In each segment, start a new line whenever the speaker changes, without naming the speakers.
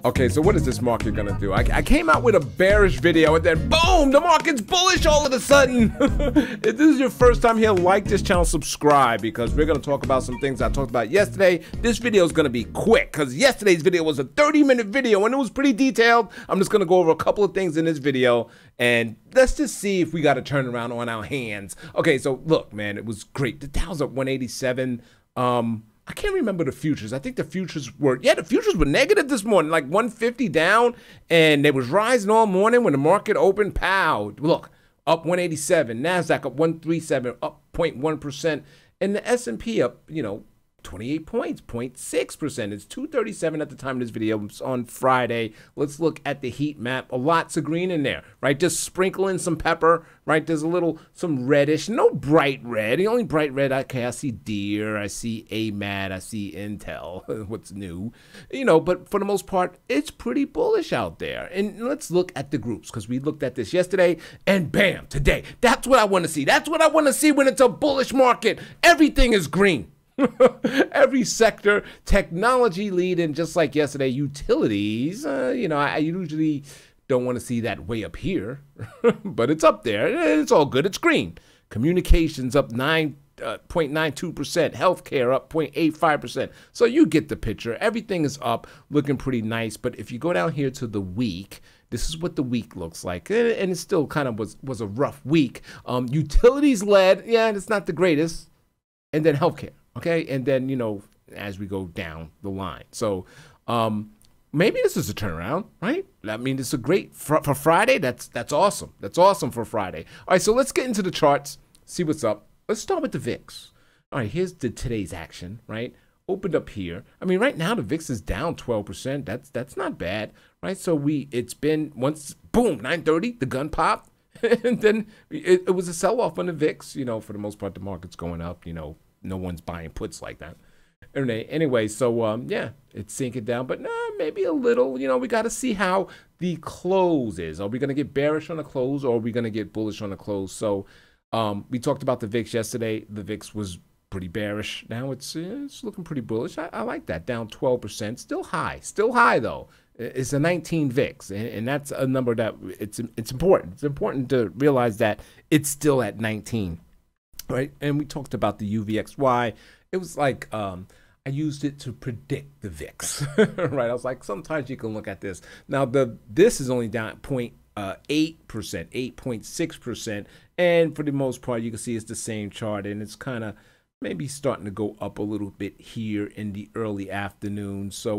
Okay, so what is this market gonna do? I came out with a bearish video and then boom, the market's bullish all of a sudden. If this is your first time here, like this channel, subscribe, because we're gonna talk about some things I talked about yesterday. This video is gonna be quick because yesterday's video was a 30-minute video and it was pretty detailed. I'm just gonna go over a couple of things in this video and let's just see if we got a turnaround on our hands. Okay, so look, man, it was great. The Dow's up 187. I can't remember the futures. I think the futures were negative this morning, like 150 down, and they was rising all morning when the market opened. Pow! Look, up 187, Nasdaq up 137, up 0.1%, and the S&P up, 28 points, 0.6%. It's 237 at the time of this video. It's on Friday. Let's look at the heat map. Lots of green in there, right? Just sprinkle in some pepper, right? There's some reddish, no bright red. The only bright red, okay, I see Deere, I see AMAT, I see Intel, what's new, but for the most part, it's pretty bullish out there. And let's look at the groups, because we looked at this yesterday, and bam, today. That's what I want to see. That's what I want to see when it's a bullish market. Everything is green. Every sector, technology lead, and just like yesterday, utilities. I usually don't want to see that way up here, but it's up there. It's all good. It's green. Communications up 9.92%. Healthcare up 0.85%. So you get the picture. Everything is up, looking pretty nice. But if you go down here to the week, this is what the week looks like, and it still kind of was a rough week. Utilities led, yeah, it's not the greatest, and then healthcare. Okay, and then, as we go down the line. So maybe this is a turnaround, right? I mean, it's a great, for Friday, that's awesome. That's awesome for Friday. All right, so let's get into the charts, see what's up. Let's start with the VIX. All right, here's today's action, right? Opened up here. I mean, right now, the VIX is down 12%. That's not bad, right? So it's been, once, boom, 9:30, the gun popped. And then it was a sell-off on the VIX. For the most part, the market's going up, no one's buying puts like that. Anyway, so yeah, it's sinking down, but maybe a little. We got to see how the close is. Are we going to get bearish on the close, or are we going to get bullish on the close? So we talked about the VIX yesterday. The VIX was pretty bearish. Now it's looking pretty bullish. I like that. Down 12%. Still high though. It's a 19 VIX, and that's a number that it's important. It's important to realize that it's still at 19. Right, and we talked about the UVXY. It was like I used it to predict the VIX. Right, I was like, sometimes you can look at this. Now this is only down 0.8%, 8.6%, and for the most part, you can see it's the same chart, and it's kind of maybe starting to go up a little bit here in the early afternoon. So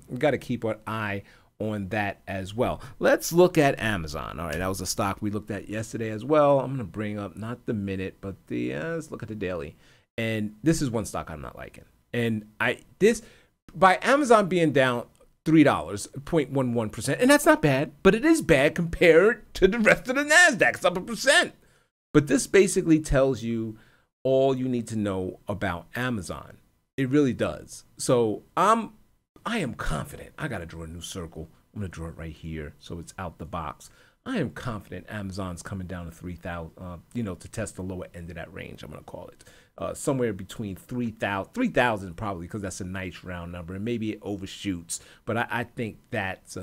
we got to keep our eye on that as well. Let's look at Amazon. All right, that was a stock we looked at yesterday as well. I'm going to bring up not the minute, but let's look at the daily. And this is one stock I'm not liking. And by Amazon being down $3, 0.11%, and that's not bad, but it is bad compared to the rest of the Nasdaq. It's up 1%. But this basically tells you all you need to know about Amazon. It really does. So I am confident. I got to draw a new circle. I'm going to draw it right here so it's out the box. I am confident Amazon's coming down to 3,000, to test the lower end of that range, I'm going to call it. Somewhere between 3,000 probably, because that's a nice round number, and maybe it overshoots. But I think that's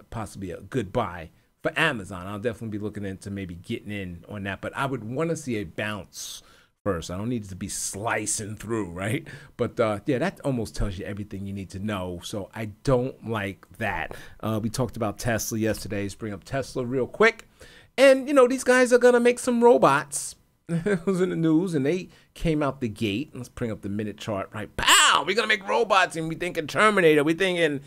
possibly a good buy for Amazon. I'll definitely be looking into maybe getting in on that. But I would want to see a bounce first. I don't need it to be slicing through, right? But yeah, that almost tells you everything you need to know. So I don't like that. We talked about Tesla yesterday. Let's bring up Tesla real quick. And, these guys are going to make some robots. It was in the news, and they came out the gate. Let's bring up the minute chart, right? Pow! We're going to make robots, and we're thinking Terminator. We're thinking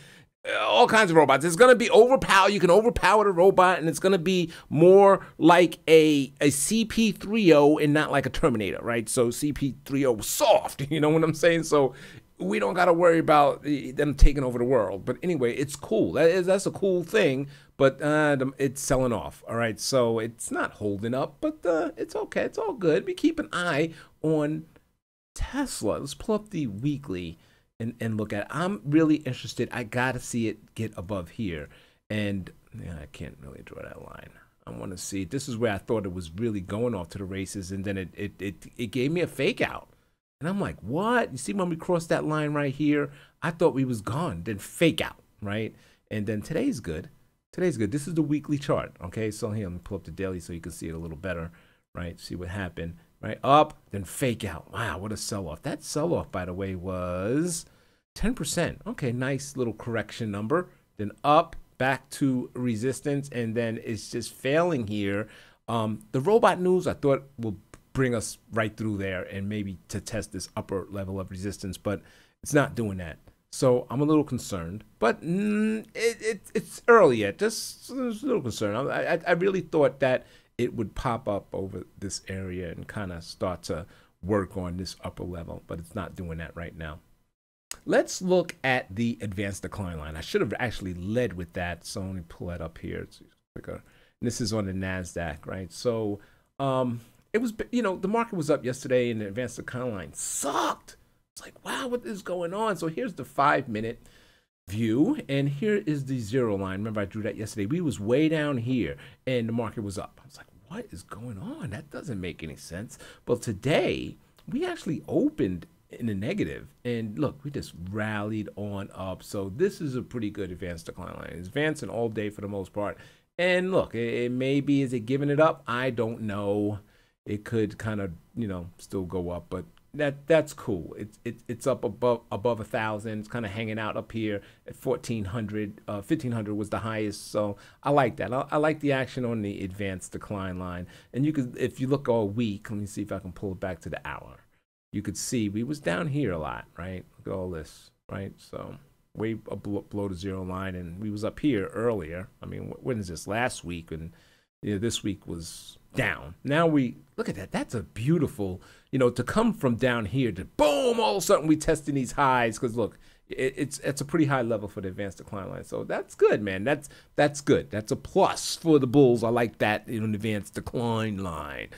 all kinds of robots. It's going to be overpower. You can overpower the robot, and it's going to be more like a CP3O and not like a Terminator, right? So CP3O was soft, you know what I'm saying? So we don't got to worry about them taking over the world. But anyway, it's cool. That's a cool thing, but it's selling off, all right? So it's not holding up, but it's okay. It's all good. We keep an eye on Tesla. Let's pull up the weekly and look at it. I'm really interested. I got to see it get above here. And yeah, I can't really draw that line. I want to see. This is where I thought it was really going off to the races, and then it gave me a fake out. And I'm like, what? You see when we crossed that line right here, I thought we was gone. Then fake out, right? And then today's good. Today's good. This is the weekly chart. Okay, so here, let me pull up the daily so you can see it a little better, right? See what happened, right? Up, then fake out. Wow, what a sell-off. That sell-off, by the way, was 10%. Okay, nice little correction number. Then up, back to resistance, and then it's just failing here. The robot news, I thought, will bring us right through there and maybe to test this upper level of resistance, but it's not doing that. So I'm a little concerned, but it's early yet. Just a little concerned. I really thought that it would pop up over this area and kind of start to work on this upper level, but it's not doing that right now. Let's look at the advanced decline line. I should have actually led with that, so let me pull that up here. It's quicker. This is on the NASDAQ, right? So it was, you know, the market was up yesterday and the advanced decline line sucked. It's like, wow, what is going on? So here's the 5-minute view, and here is the zero line. Remember, I drew that yesterday. We was way down here, and the market was up. I was like, what is going on? That doesn't make any sense. But today, we actually opened in the negative, and look, we just rallied on up. So this is a pretty good advanced decline line. It's advancing all day for the most part. And look, it may be, is it giving it up? I don't know. It could kind of, you know, still go up, but that's cool. It's up above 1,000. It's kind of hanging out up here at 1,400. 1,500 was the highest, so I like that. I like the action on the advanced decline line. And you could, if you look all week, let me see if I can pull it back to the hour. You could see we was down here a lot, right? Look at all this, right? So way below the zero line, and we was up here earlier. I mean, when is this? Last week, and you know, this week was down. Now we look at that. That's a beautiful, you know, to come from down here to boom, all of a sudden we testing these highs, because look, it's a pretty high level for the advanced decline line. So that's good, man. That's good. That's a plus for the bulls. I like that, you know, an advanced decline line.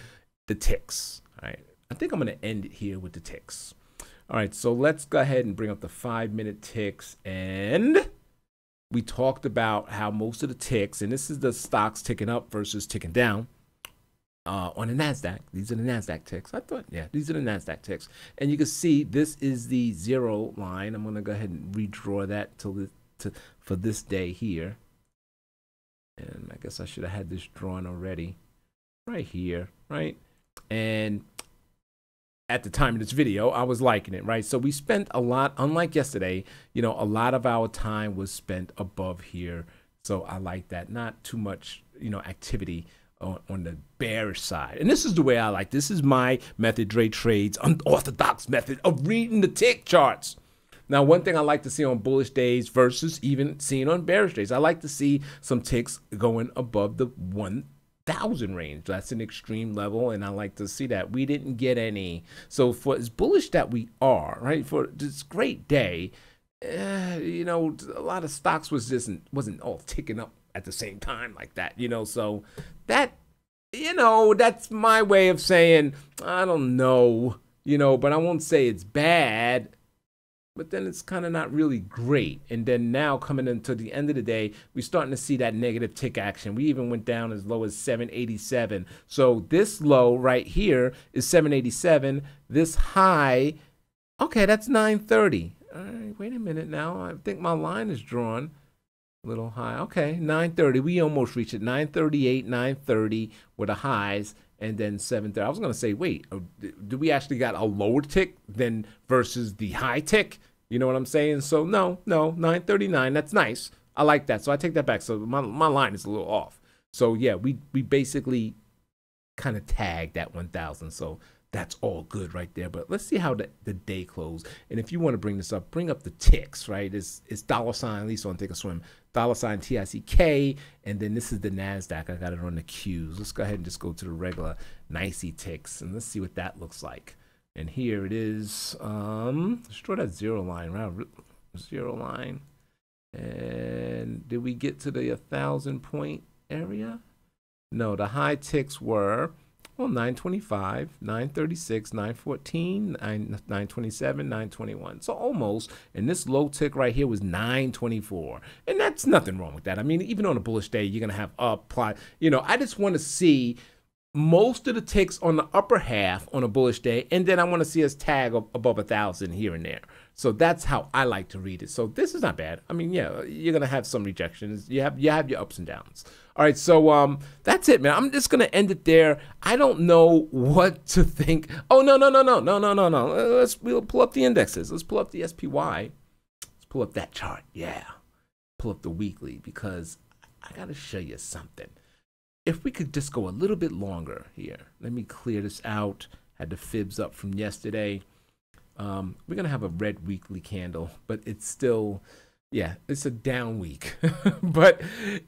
The ticks. All right. I think I'm going to end it here with the ticks. All right. So let's go ahead and bring up the 5-minute ticks, and we talked about how most of the ticks, and this is the stocks ticking up versus ticking down on the NASDAQ. These are the NASDAQ ticks. I thought, yeah, these are the NASDAQ ticks. And you can see this is the zero line. I'm going to go ahead and redraw that for this day here. And I guess I should have had this drawn already right here, right? And at the time of this video, I was liking it, right? So we spent a lot, unlike yesterday, you know, a lot of our time was spent above here. So I like that. Not too much, you know, activity on the bearish side. And this is the way I like. This is my method, Dre Trades, unorthodox method of reading the tick charts. Now, one thing I like to see on bullish days versus even seeing on bearish days, I like to see some ticks going above the 1,000 range. That's an extreme level, and I like to see that. We didn't get any. So for as bullish that we are, right, for this great day, you know, a lot of stocks wasn't all ticking up at the same time like that, you know. So that, you know, that's my way of saying, I don't know, you know, but I won't say it's bad, but then it's kind of not really great. And then now coming into the end of the day, we're starting to see that negative tick action. We even went down as low as 787. So this low right here is 787. This high, okay, that's 930. All right, wait a minute now. I think my line is drawn a little high. Okay, 930. We almost reached it. 938, 930 were the highs, and then 730. I was going to say, wait, do we actually got a lower tick than versus the high tick? You know what I'm saying? So no, 939. That's nice. I like that. So I take that back. So my line is a little off. So yeah, we basically kind of tagged that 1,000. So that's all good right there. But let's see how the day closed. And if you want to bring this up, bring up the ticks, right? It's $, at least on Thinkorswim, $TICK, and then this is the NASDAQ. I got it on the Qs. Let's go ahead and just go to the regular NYSE ticks, and let's see what that looks like. And here it is. Let's draw that zero line, right? Zero line. And did we get to the 1,000-point area? No, the high ticks were, well, 925, 936, 914, 927, 921. So almost. And this low tick right here was 924. And that's nothing wrong with that. I mean, even on a bullish day, you're going to have apply. You know, I just want to see most of the ticks on the upper half on a bullish day. And then I want to see us tag above 1,000 here and there. So that's how I like to read it. So this is not bad. I mean, yeah, you're gonna have some rejections. You have your ups and downs. All right, so that's it, man. I'm just gonna end it there. I don't know what to think. Oh no. We'll pull up the indexes. Let's pull up the SPY. Let's pull up that chart. Yeah, pull up the weekly because I gotta show you something. If we could just go a little bit longer here. Let me clear this out. Had the fibs up from yesterday. We're gonna have a red weekly candle, but it's still, yeah, it's a down week. But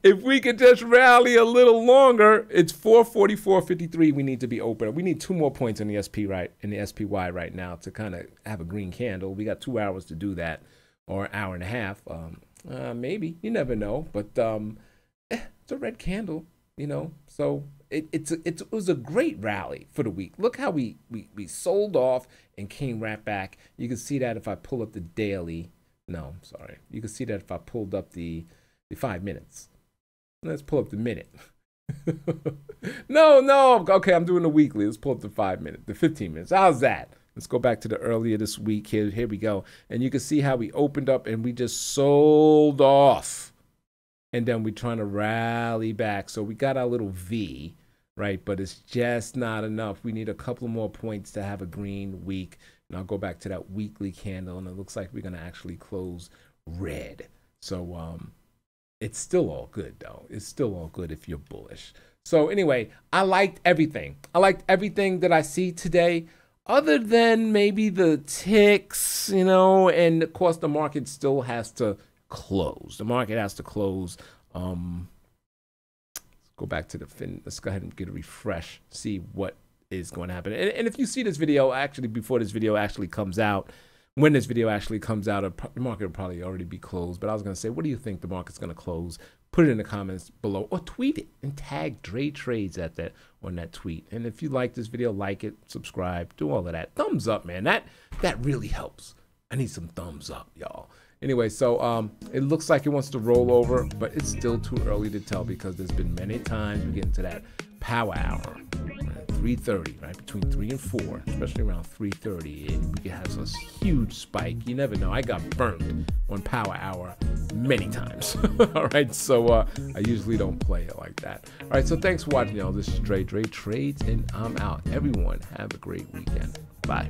if we could just rally a little longer, it's 444.53. We need to be open. We need 2 more points in the SPY right now to kind of have a green candle. We got 2 hours to do that, or an hour and a half. Maybe, you never know. But it's a red candle, you know. So it was a great rally for the week. Look how we sold off and came right back. You can see that if I pull up the daily. No, I'm sorry. You can see that if I pulled up the 5 minutes. Let's pull up the minute. No. Okay, I'm doing the weekly. Let's pull up the 5 minute, the 15 minutes. How's that? Let's go back to the earlier this week. Here we go. And you can see how we opened up and we just sold off. And then we're trying to rally back. So we got our little V, right? But it's just not enough. We need a couple more points to have a green week. And I'll go back to that weekly candle. And it looks like we're going to actually close red. So it's still all good, though. It's still all good if you're bullish. So anyway, I liked everything. I liked everything that I see today, other than maybe the ticks, you know, and of course the market still has to close. The market has to close. Let's go back to the fin. Let's go ahead and get a refresh, see what is going to happen. And if you see this video, actually, before this video actually comes out, when this video actually comes out, the market will probably already be closed. But I was going to say, what do you think the market's going to close? Put it in the comments below or tweet it and tag Dre Trades at that on that tweet. And if you like this video, like it, subscribe, do all of that. Thumbs up, man. That really helps. I need some thumbs up, y'all. Anyway, so it looks like it wants to roll over, but it's still too early to tell because there's been many times we get into that power hour, 3:30, right? Between 3 and 4, especially around 3:30, and we can have a huge spike. You never know. I got burnt on power hour many times. All right, so I usually don't play it like that. All right, so thanks for watching, y'all. This is Dre Trades, and I'm out. Everyone, have a great weekend. Bye.